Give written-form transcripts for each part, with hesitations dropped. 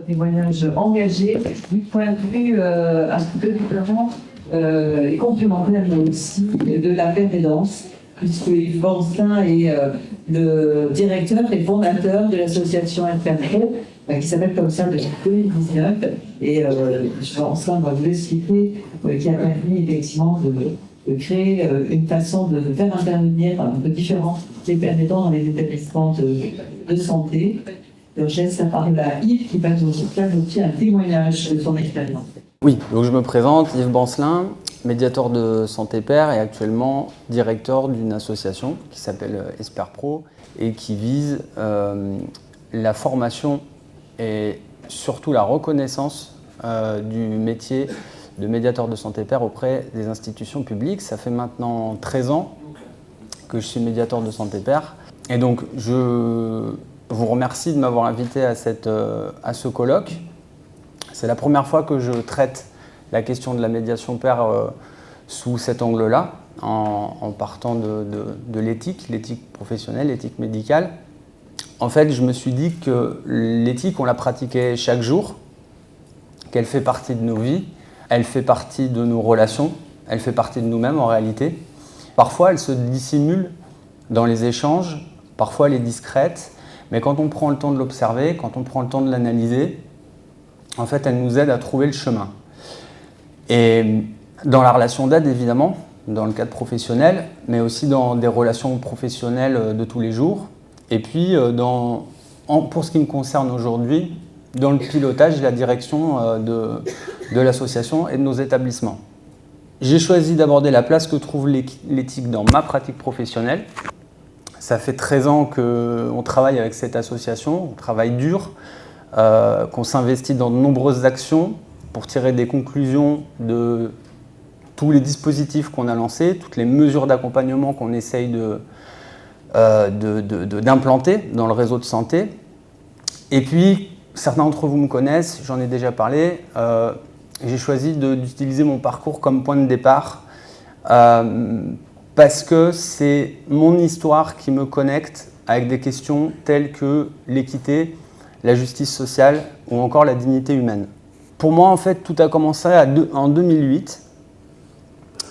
témoignage engagé du point de vue un peu différent et complémentaire aussi de la pérédance, puisque Yves Bancelin est le directeur et fondateur de l'association Interpro, qui s'appelle comme ça depuis 2019, et Bancelin va vous l'expliquer, qui a permis effectivement de créer une façon de faire intervenir un peu différent les pérédants dans les établissements de santé. Donc, je laisse la parole à Yves qui va nous faire aussi un témoignage de son expérience. Oui, donc je me présente, Yves Bancelin, médiateur de Santé Père et actuellement directeur d'une association qui s'appelle Esperpro et qui vise la formation et surtout la reconnaissance du métier de médiateur de Santé Père auprès des institutions publiques. Ça fait maintenant 13 ans que je suis médiateur de Santé Père et donc je vous remercie de m'avoir invité à ce colloque. C'est la première fois que je traite la question de la médiation père sous cet angle-là, en partant de l'éthique professionnelle, l'éthique médicale. En fait, je me suis dit que l'éthique, on la pratiquait chaque jour, qu'elle fait partie de nos vies, elle fait partie de nos relations, elle fait partie de nous-mêmes en réalité. Parfois, elle se dissimule dans les échanges, parfois elle est discrète, mais quand on prend le temps de l'observer, quand on prend le temps de l'analyser, en fait, elle nous aide à trouver le chemin. Et dans la relation d'aide, évidemment, dans le cadre professionnel, mais aussi dans des relations professionnelles de tous les jours. Et puis, pour ce qui me concerne aujourd'hui, dans le pilotage et la direction de l'association et de nos établissements. J'ai choisi d'aborder la place que trouve l'éthique dans ma pratique professionnelle. Ça fait 13 ans qu'on travaille avec cette association, on travaille dur, qu'on s'investit dans de nombreuses actions pour tirer des conclusions de tous les dispositifs qu'on a lancés, toutes les mesures d'accompagnement qu'on essaye d'implanter dans le réseau de santé. Et puis, certains d'entre vous me connaissent, j'en ai déjà parlé, j'ai choisi d'utiliser mon parcours comme point de départ parce que c'est mon histoire qui me connecte avec des questions telles que l'équité, la justice sociale ou encore la dignité humaine. Pour moi, en fait, tout a commencé en 2008.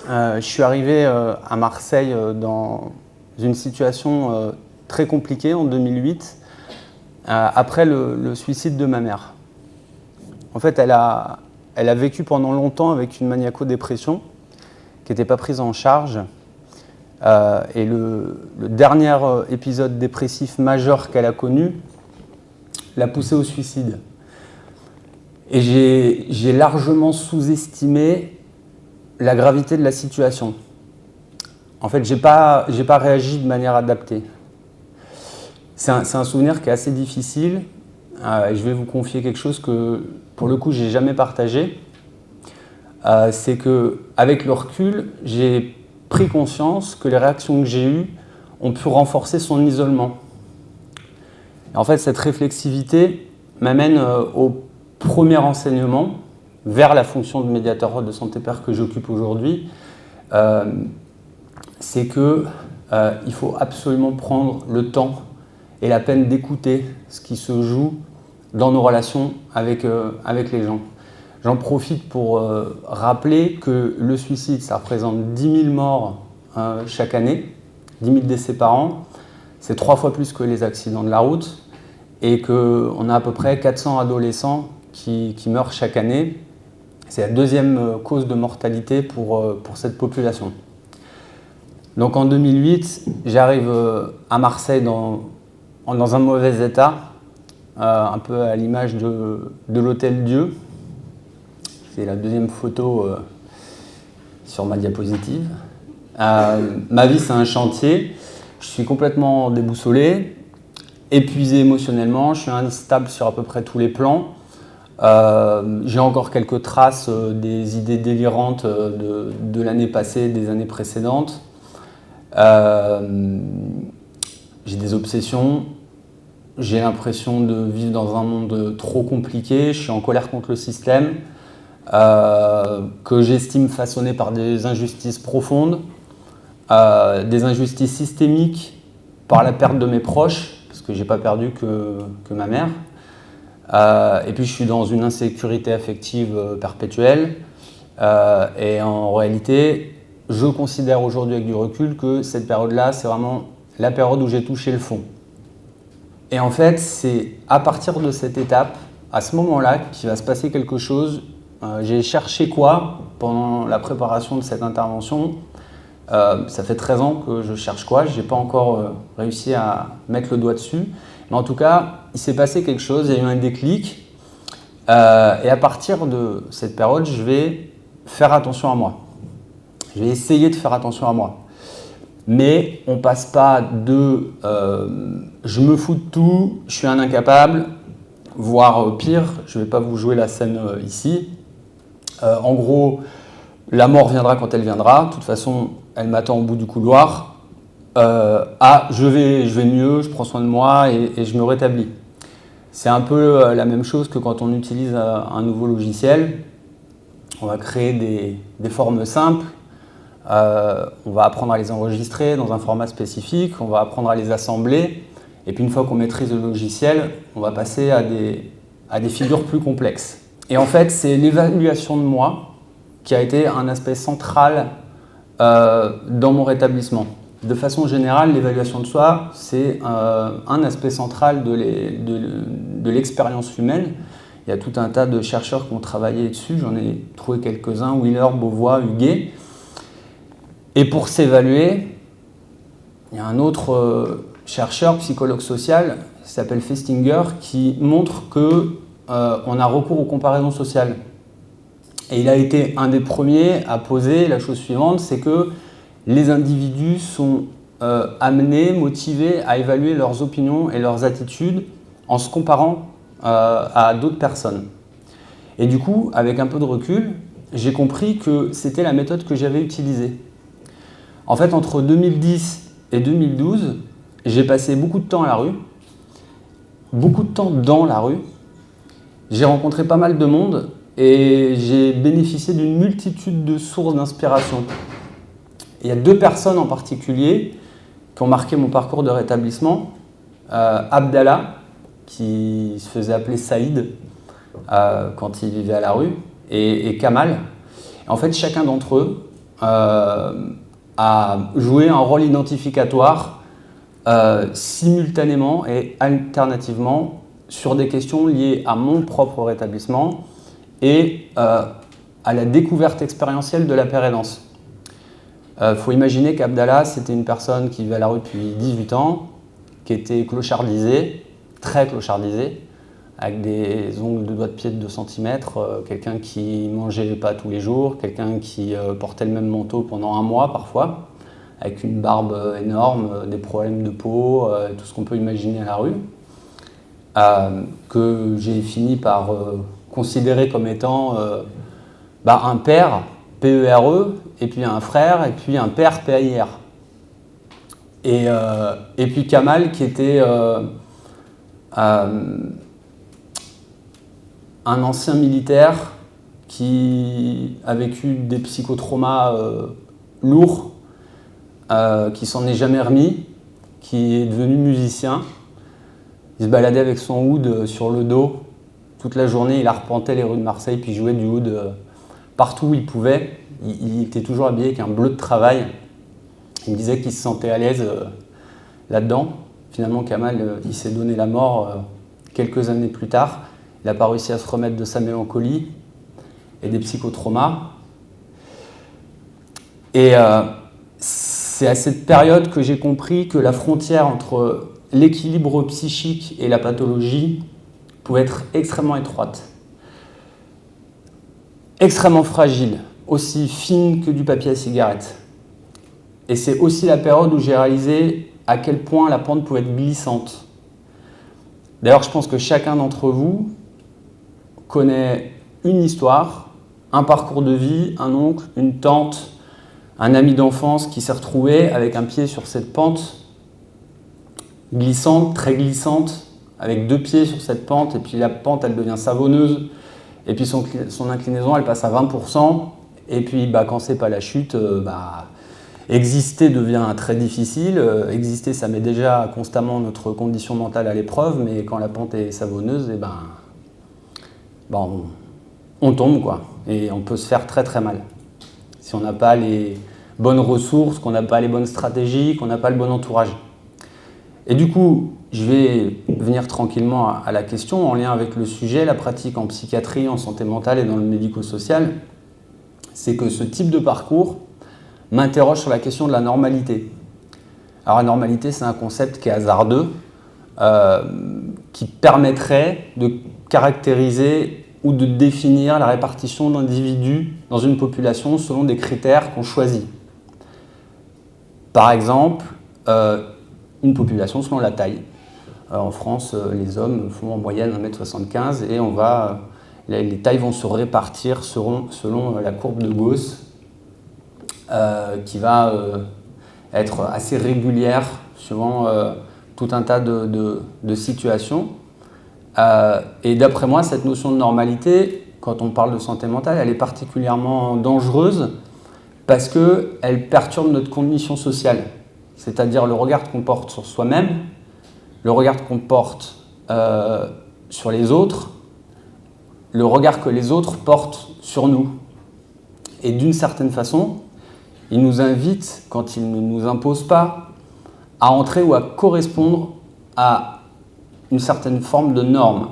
Je suis arrivé à Marseille dans une situation très compliquée en 2008, après le suicide de ma mère. En fait, elle a vécu pendant longtemps avec une maniaco-dépression qui n'était pas prise en charge. Et le dernier épisode dépressif majeur qu'elle a connu l'a poussée au suicide. Et j'ai largement sous-estimé la gravité de la situation. En fait, j'ai pas réagi de manière adaptée. C'est un souvenir qui est assez difficile. Et je vais vous confier quelque chose que, pour le coup, j'ai jamais partagé. C'est qu'avec le recul, j'ai pris conscience que les réactions que j'ai eues ont pu renforcer son isolement. Et en fait, cette réflexivité m'amène au premier enseignement vers la fonction de médiateur de Santé Père que j'occupe aujourd'hui. C'est qu'il faut absolument prendre le temps et la peine d'écouter ce qui se joue dans nos relations avec les gens. J'en profite pour rappeler que le suicide, ça représente 10 000 morts chaque année, 10 000 décès par an. C'est 3 fois plus que les accidents de la route et qu'on a à peu près 400 adolescents qui meurent chaque année. C'est la deuxième cause de mortalité pour cette population. Donc en 2008, j'arrive à Marseille dans un mauvais état, un peu à l'image de l'Hôtel Dieu. C'est la deuxième photo sur ma diapositive. Ma vie, c'est un chantier. Je suis complètement déboussolé, épuisé émotionnellement. Je suis instable sur à peu près tous les plans. J'ai encore quelques traces des idées délirantes de l'année passée, des années précédentes. J'ai des obsessions. J'ai l'impression de vivre dans un monde trop compliqué. Je suis en colère contre le système. Que j'estime façonné par des injustices profondes, des injustices systémiques par la perte de mes proches, parce que j'ai pas perdu que ma mère, Et puis je suis dans une insécurité affective perpétuelle. Et en réalité, je considère aujourd'hui avec du recul que cette période-là, c'est vraiment la période où j'ai touché le fond. Et en fait, c'est à partir de cette étape, à ce moment-là, qu'il va se passer quelque chose. J'ai cherché quoi pendant la préparation de cette intervention. Ça fait 13 ans que je cherche quoi, je n'ai pas encore réussi à mettre le doigt dessus. Mais en tout cas, il s'est passé quelque chose, il y a eu un déclic. Et à partir de cette période, je vais faire attention à moi. Je vais essayer de faire attention à moi. Mais on ne passe pas de je me fous de tout, je suis un incapable, voire pire, je ne vais pas vous jouer la scène ici. En gros, la mort viendra quand elle viendra, de toute façon, elle m'attend au bout du couloir. Je vais mieux, je prends soin de moi et je me rétablis. C'est un peu la même chose que quand on utilise un nouveau logiciel. On va créer des formes simples. On va apprendre à les enregistrer dans un format spécifique, on va apprendre à les assembler, et puis une fois qu'on maîtrise le logiciel, on va passer à des figures plus complexes. Et en fait, c'est l'évaluation de moi qui a été un aspect central dans mon rétablissement. De façon générale, l'évaluation de soi, c'est un aspect central de l'expérience humaine. Il y a tout un tas de chercheurs qui ont travaillé dessus, j'en ai trouvé quelques-uns, Wheeler, Beauvois, Huguet. Et pour s'évaluer, il y a un autre chercheur, psychologue social, qui s'appelle Festinger, qui montre qu'on a recours aux comparaisons sociales. Et il a été un des premiers à poser la chose suivante, c'est que les individus sont amenés, motivés à évaluer leurs opinions et leurs attitudes en se comparant à d'autres personnes. Et du coup, avec un peu de recul, j'ai compris que c'était la méthode que j'avais utilisée. En fait, entre 2010 et 2012, j'ai passé beaucoup de temps à la rue, beaucoup de temps dans la rue. J'ai rencontré pas mal de monde et j'ai bénéficié d'une multitude de sources d'inspiration. Il y a deux personnes en particulier qui ont marqué mon parcours de rétablissement. Abdallah, qui se faisait appeler Saïd quand il vivait à la rue, et Kamal. Et en fait, chacun d'entre eux a joué un rôle identificatoire simultanément et alternativement sur des questions liées à mon propre rétablissement et à la découverte expérientielle de la paix et danse. Faut imaginer qu'Abdallah, c'était une personne qui vivait à la rue depuis 18 ans, qui était clochardisée, très clochardisée, avec des ongles de doigts de pied de 2 cm, quelqu'un qui mangeait pas tous les jours, quelqu'un qui portait le même manteau pendant un mois parfois, avec une barbe énorme, des problèmes de peau, tout ce qu'on peut imaginer à la rue, que j'ai fini par considérer comme étant un père, P-E-R-E, et puis un frère, et puis un père, P-A-I-R. Et puis Kamal, qui était un ancien militaire qui a vécu des psychotraumas lourds, qui s'en est jamais remis, qui est devenu musicien. Il se baladait avec son oud sur le dos. Toute la journée, il arpentait les rues de Marseille, puis jouait du oud partout où il pouvait. Il était toujours habillé avec un bleu de travail. Il me disait qu'il se sentait à l'aise là-dedans. Finalement, Kamal, il s'est donné la mort quelques années plus tard. Il n'a pas réussi à se remettre de sa mélancolie et des psychotraumas. Et c'est à cette période que j'ai compris que la frontière entre l'équilibre psychique et la pathologie pouvait être extrêmement étroite, extrêmement fragile, aussi fine que du papier à cigarette. Et c'est aussi la période où j'ai réalisé à quel point la pente pouvait être glissante. D'ailleurs, je pense que chacun d'entre vous connaît une histoire, un parcours de vie, un oncle, une tante, un ami d'enfance qui s'est retrouvé avec un pied sur cette pente glissante, très glissante, avec 2 pieds sur cette pente, et puis la pente, elle devient savonneuse, et puis son inclinaison, elle passe à 20%, et puis quand c'est pas la chute, exister devient très difficile. Exister, ça met déjà constamment notre condition mentale à l'épreuve, mais quand la pente est savonneuse, bon, on tombe, quoi. Et on peut se faire très très mal. Si on n'a pas les bonnes ressources, qu'on n'a pas les bonnes stratégies, qu'on n'a pas le bon entourage. Et du coup, je vais venir tranquillement à la question en lien avec le sujet, la pratique en psychiatrie, en santé mentale et dans le médico-social. C'est que ce type de parcours m'interroge sur la question de la normalité. Alors la normalité, c'est un concept qui est hasardeux, qui permettrait de caractériser ou de définir la répartition d'individus dans une population selon des critères qu'on choisit. Par exemple, une population selon la taille. En France, les hommes font en moyenne 1,75 m et les tailles vont se répartir selon la courbe de Gauss, qui va être assez régulière suivant tout un tas de situations. Et d'après moi, cette notion de normalité, quand on parle de santé mentale, elle est particulièrement dangereuse parce qu'elle perturbe notre cognition sociale, c'est-à-dire le regard qu'on porte sur soi-même, le regard qu'on porte sur les autres, le regard que les autres portent sur nous. Et d'une certaine façon, il nous invite, quand il ne nous impose pas, à entrer ou à correspondre à une certaine forme de norme.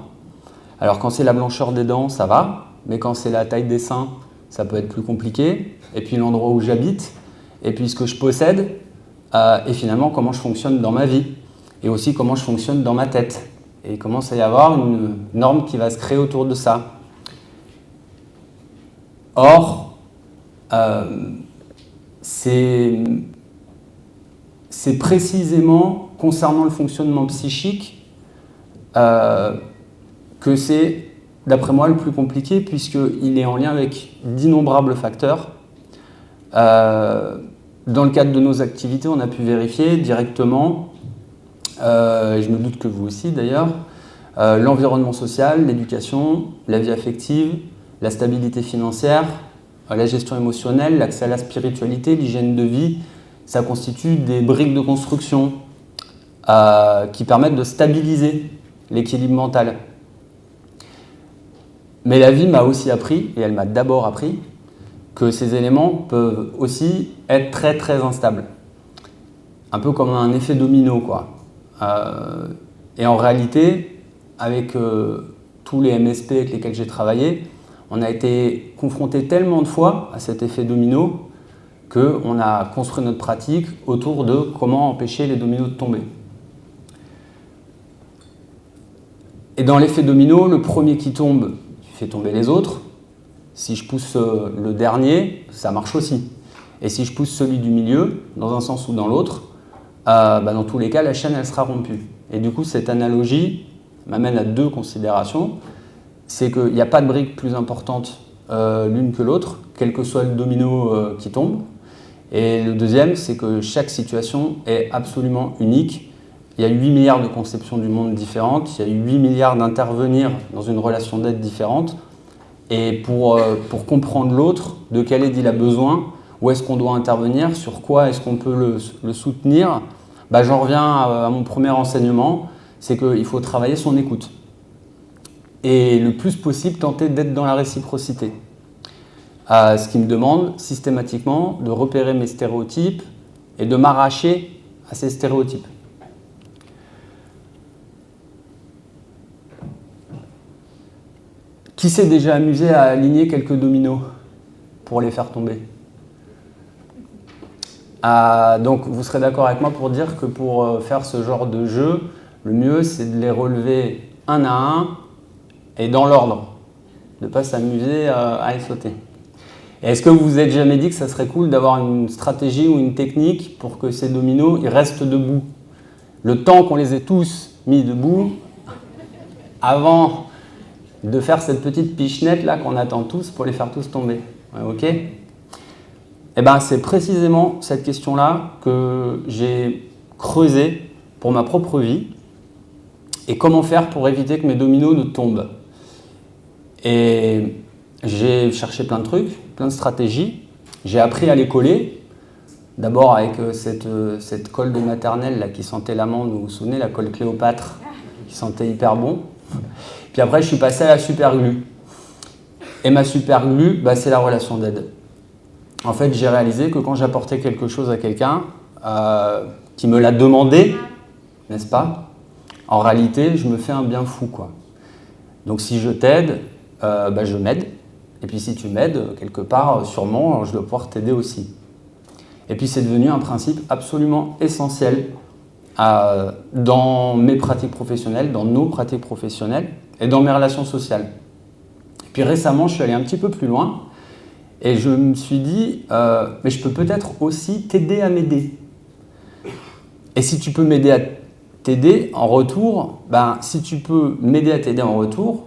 Alors quand c'est la blancheur des dents, ça va, mais quand c'est la taille des seins, ça peut être plus compliqué. Et puis l'endroit où j'habite, et puis ce que je possède, et finalement comment je fonctionne dans ma vie, et aussi comment je fonctionne dans ma tête. Et il commence à y avoir une norme qui va se créer autour de ça. Or, c'est précisément concernant le fonctionnement psychique que c'est, d'après moi, le plus compliqué, puisqu'il est en lien avec d'innombrables facteurs. Dans le cadre de nos activités, on a pu vérifier directement, je me doute que vous aussi d'ailleurs, l'environnement social, l'éducation, la vie affective, la stabilité financière, la gestion émotionnelle, l'accès à la spiritualité, l'hygiène de vie, ça constitue des briques de construction qui permettent de stabiliser l'équilibre mental. Mais la vie m'a aussi appris, et elle m'a d'abord appris, que ces éléments peuvent aussi être très très instables. Un peu comme un effet domino, quoi. Et en réalité, avec tous les MSP avec lesquels j'ai travaillé, on a été confronté tellement de fois à cet effet domino qu'on a construit notre pratique autour de comment empêcher les dominos de tomber. Et dans l'effet domino, le premier qui tombe fait tomber les autres. Si je pousse le dernier, ça marche aussi. Et si je pousse celui du milieu, dans un sens ou dans l'autre, dans tous les cas, la chaîne elle sera rompue. Et du coup, cette analogie m'amène à deux considérations. C'est qu'il n'y a pas de brique plus importante l'une que l'autre, quel que soit le domino qui tombe. Et le deuxième, c'est que chaque situation est absolument unique. Il y a 8 milliards de conceptions du monde différentes, il y a 8 milliards d'intervenir dans une relation d'aide différente. Et pour comprendre l'autre, de quelle aide il a besoin, où est-ce qu'on doit intervenir, sur quoi est-ce qu'on peut le soutenir, j'en reviens à mon premier enseignement, c'est qu'il faut travailler son écoute. Et le plus possible, tenter d'être dans la réciprocité. Ce qui me demande systématiquement de repérer mes stéréotypes et de m'arracher à ces stéréotypes. Qui s'est déjà amusé à aligner quelques dominos pour les faire tomber? Donc vous serez d'accord avec moi pour dire que pour faire ce genre de jeu, le mieux c'est de les relever un à un et dans l'ordre, de ne pas s'amuser à les sauter. Et est-ce que vous vous êtes jamais dit que ça serait cool d'avoir une stratégie ou une technique pour que ces dominos ils restent debout? Le temps qu'on les ait tous mis debout, avant de faire cette petite pichenette là qu'on attend tous pour les faire tous tomber. Ouais, ok? Et c'est précisément cette question-là que j'ai creusée pour ma propre vie et comment faire pour éviter que mes dominos ne tombent. Et j'ai cherché plein de trucs, plein de stratégies. J'ai appris à les coller. D'abord avec cette colle de maternelle là, qui sentait l'amande, vous vous souvenez, la colle Cléopâtre, qui sentait hyper bon. Puis après, je suis passé à la super glue. Et ma super glue, bah, c'est la relation d'aide. En fait, j'ai réalisé que quand j'apportais quelque chose à quelqu'un qui me l'a demandé, n'est-ce pas? En réalité, je me fais un bien fou, quoi. Donc si je t'aide, bah, je m'aide. Et puis si tu m'aides, quelque part, sûrement, je dois pouvoir t'aider aussi. Et puis c'est devenu un principe absolument essentiel dans mes pratiques professionnelles, dans nos pratiques professionnelles et dans mes relations sociales. Et puis récemment, je suis allé un petit peu plus loin et je me suis dit, mais je peux peut-être aussi t'aider à m'aider. Et si tu peux m'aider à t'aider en retour, ben, si tu peux m'aider à t'aider en retour,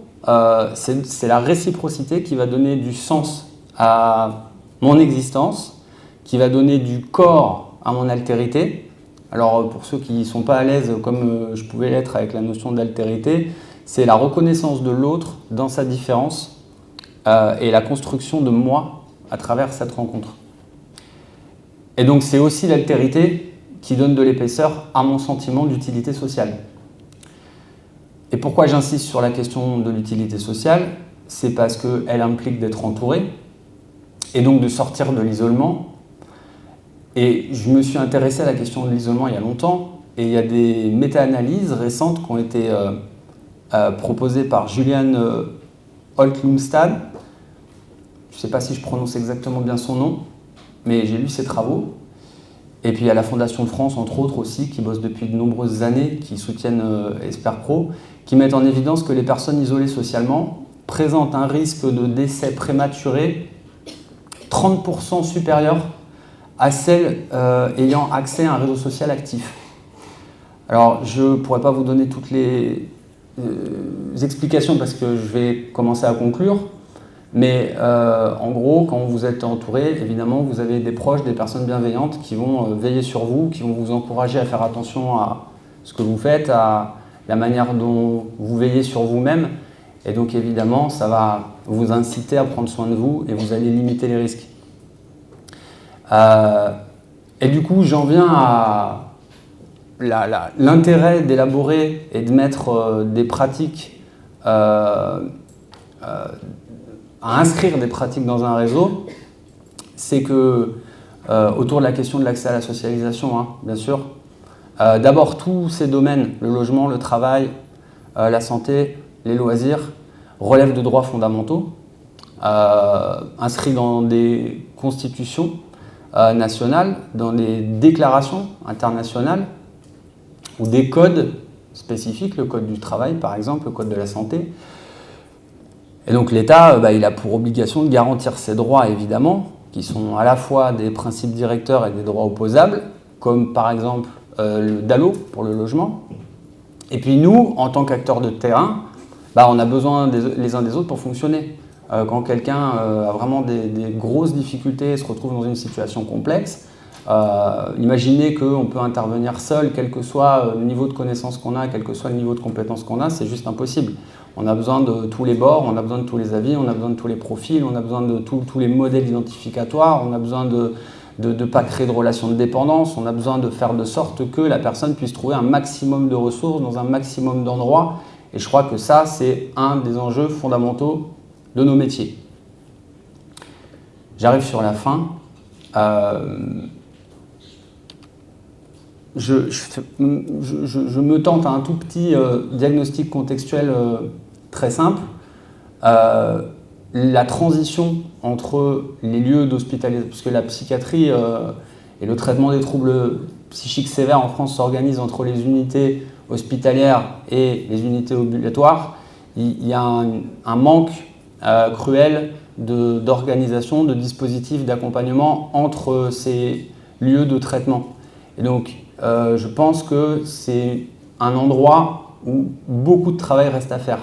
c'est la réciprocité qui va donner du sens à mon existence, qui va donner du corps à mon altérité. Alors pour ceux qui ne sont pas à l'aise comme je pouvais l'être avec la notion d'altérité, c'est la reconnaissance de l'autre dans sa différence et la construction de moi à travers cette rencontre. Et donc c'est aussi l'altérité qui donne de l'épaisseur à mon sentiment d'utilité sociale. Et pourquoi j'insiste sur la question de l'utilité sociale? C'est parce qu'elle implique d'être entouré et donc de sortir de l'isolement. Et je me suis intéressé à la question de l'isolement il y a longtemps et il y a des méta-analyses récentes qui ont été proposées par Julian Holtlumstad. Je ne sais pas si je prononce exactement bien son nom, mais j'ai lu ses travaux. Et puis il y a la Fondation de France, entre autres aussi, qui bosse depuis de nombreuses années, qui soutiennent EsperPro, qui mettent en évidence que les personnes isolées socialement présentent un risque de décès prématuré 30% supérieur à celles ayant accès à un réseau social actif. Alors je ne pourrais pas vous donner toutes les explications parce que je vais commencer à conclure. Mais en gros, quand vous êtes entouré, évidemment, vous avez des proches, des personnes bienveillantes qui vont veiller sur vous, qui vont vous encourager à faire attention à ce que vous faites, à la manière dont vous veillez sur vous-même. Et donc, évidemment, ça va vous inciter à prendre soin de vous et vous allez limiter les risques. Et du coup, j'en viens à l'intérêt d'élaborer et de mettre des pratiques à inscrire des pratiques dans un réseau, c'est que, autour de la question de l'accès à la socialisation, hein, bien sûr, d'abord tous ces domaines, le logement, le travail, la santé, les loisirs, relèvent de droits fondamentaux, inscrits dans des constitutions nationales, dans des déclarations internationales, ou des codes spécifiques, le code du travail par exemple, le code de la santé. Et donc l'État, il a pour obligation de garantir ces droits, évidemment, qui sont à la fois des principes directeurs et des droits opposables, comme par exemple le DALO pour le logement. Et puis nous, en tant qu'acteurs de terrain, on a besoin les uns des autres pour fonctionner. Quand quelqu'un a vraiment des grosses difficultés et se retrouve dans une situation complexe, imaginez qu'on peut intervenir seul, quel que soit le niveau de connaissance qu'on a, quel que soit le niveau de compétence qu'on a, c'est juste impossible. On a besoin de tous les bords, on a besoin de tous les avis, on a besoin de tous les profils, on a besoin de tous les modèles identificatoires, on a besoin de ne pas créer de relations de dépendance, on a besoin de faire de sorte que la personne puisse trouver un maximum de ressources dans un maximum d'endroits. Et je crois que ça, c'est un des enjeux fondamentaux de nos métiers. J'arrive sur la fin. Je me tente à un tout petit diagnostic contextuel très simple. La transition entre les lieux d'hospitalisation, parce que la psychiatrie et le traitement des troubles psychiques sévères en France s'organisent entre les unités hospitalières et les unités ambulatoires. Il y a un manque cruel d'organisation, de dispositifs d'accompagnement entre ces lieux de traitement. Et donc, je pense que c'est un endroit où beaucoup de travail reste à faire.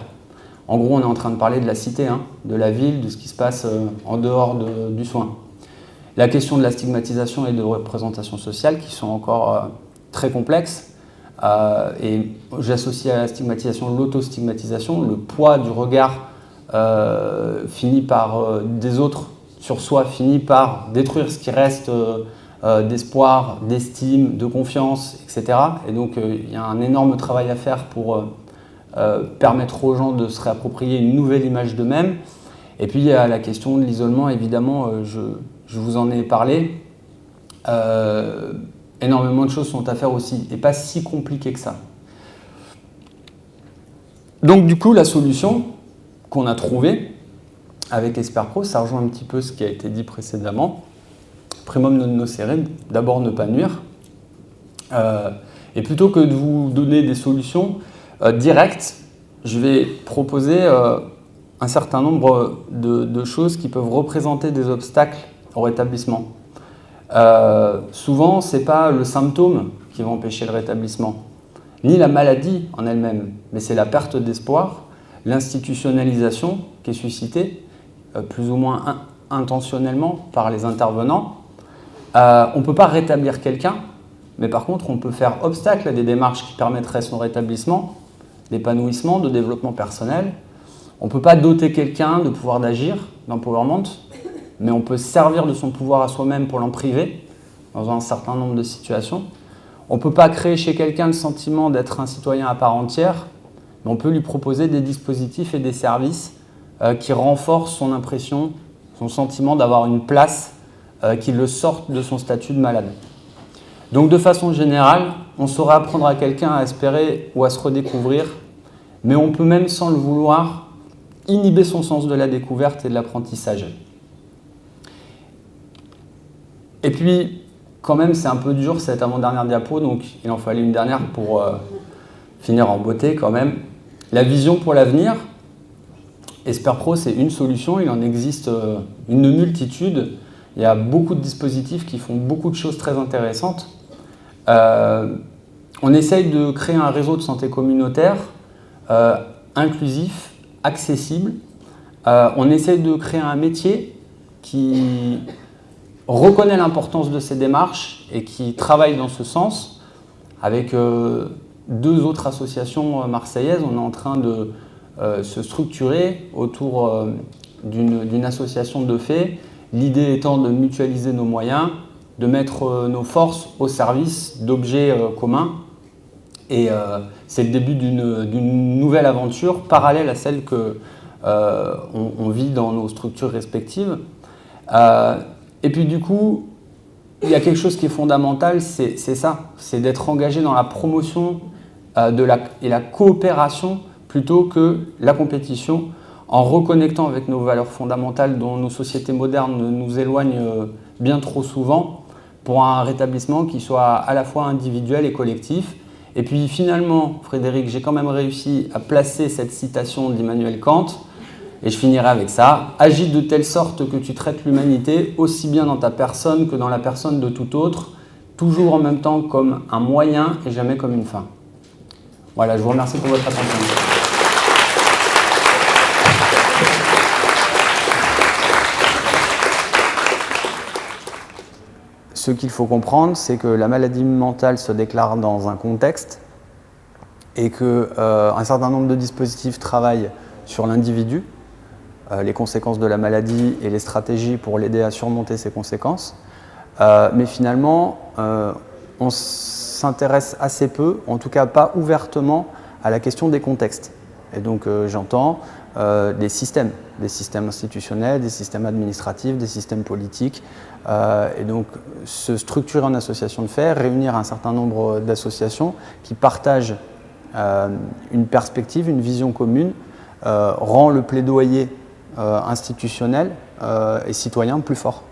En gros, on est en train de parler de la cité, de la ville, de ce qui se passe en dehors du soin. La question de la stigmatisation et de représentation sociale qui sont encore très complexes. Et j'associe à la stigmatisation l'autostigmatisation, le poids du regard finit par des autres sur soi, finit par détruire ce qui reste d'espoir, d'estime, de confiance, etc. Et donc il y a un énorme travail à faire pour permettre aux gens de se réapproprier une nouvelle image d'eux-mêmes. Et puis il y a la question de l'isolement, évidemment, je vous en ai parlé. Énormément de choses sont à faire aussi, et pas si compliquées que ça. Donc du coup, la solution qu'on a trouvée avec EsperPro, ça rejoint un petit peu ce qui a été dit précédemment. Primum non nocere, d'abord ne pas nuire. Et plutôt que de vous donner des solutions directes, je vais proposer un certain nombre de choses qui peuvent représenter des obstacles au rétablissement. Souvent, ce n'est pas le symptôme qui va empêcher le rétablissement, ni la maladie en elle-même, mais c'est la perte d'espoir, l'institutionnalisation qui est suscitée, plus ou moins intentionnellement par les intervenants. On ne peut pas rétablir quelqu'un, mais par contre, on peut faire obstacle à des démarches qui permettraient son rétablissement, d'épanouissement, de développement personnel. On ne peut pas doter quelqu'un de pouvoir d'agir, d'empowerment, mais on peut servir de son pouvoir à soi-même pour l'en priver dans un certain nombre de situations. On ne peut pas créer chez quelqu'un le sentiment d'être un citoyen à part entière, mais on peut lui proposer des dispositifs et des services qui renforcent son impression, son sentiment d'avoir une place qui le sortent de son statut de malade. Donc de façon générale, on saurait apprendre à quelqu'un à espérer ou à se redécouvrir, mais on peut même sans le vouloir inhiber son sens de la découverte et de l'apprentissage. Et puis, quand même, c'est un peu dur cette avant-dernière diapo, donc il en fallait une dernière pour finir en beauté quand même. La vision pour l'avenir, EsperPro, c'est une solution, il en existe une multitude. Il y a beaucoup de dispositifs qui font beaucoup de choses très intéressantes. On essaye de créer un réseau de santé communautaire inclusif, accessible. On essaye de créer un métier qui reconnaît l'importance de ces démarches et qui travaille dans ce sens. Avec deux autres associations marseillaises, on est en train de se structurer autour d'une association de fait. L'idée étant de mutualiser nos moyens, de mettre nos forces au service d'objets communs. Et c'est le début d'une nouvelle aventure parallèle à celle qu'on vit dans nos structures respectives. Et puis du coup, il y a quelque chose qui est fondamental, c'est ça, c'est d'être engagé dans la promotion et la coopération plutôt que la compétition, en reconnectant avec nos valeurs fondamentales dont nos sociétés modernes nous éloignent bien trop souvent, pour un rétablissement qui soit à la fois individuel et collectif. Et puis finalement, Frédéric, j'ai quand même réussi à placer cette citation d'Immanuel Kant, et je finirai avec ça. « Agis de telle sorte que tu traites l'humanité aussi bien dans ta personne que dans la personne de tout autre, toujours en même temps comme un moyen et jamais comme une fin. » Voilà, je vous remercie pour votre attention. Ce qu'il faut comprendre, c'est que la maladie mentale se déclare dans un contexte et qu'un certain nombre de dispositifs travaillent sur l'individu, les conséquences de la maladie et les stratégies pour l'aider à surmonter ces conséquences. Mais finalement, on s'intéresse assez peu, en tout cas pas ouvertement, à la question des contextes. Et donc j'entends des systèmes institutionnels, des systèmes administratifs, des systèmes politiques. Et donc se structurer en association de fait, réunir un certain nombre d'associations qui partagent une perspective, une vision commune, rend le plaidoyer institutionnel et citoyen plus fort.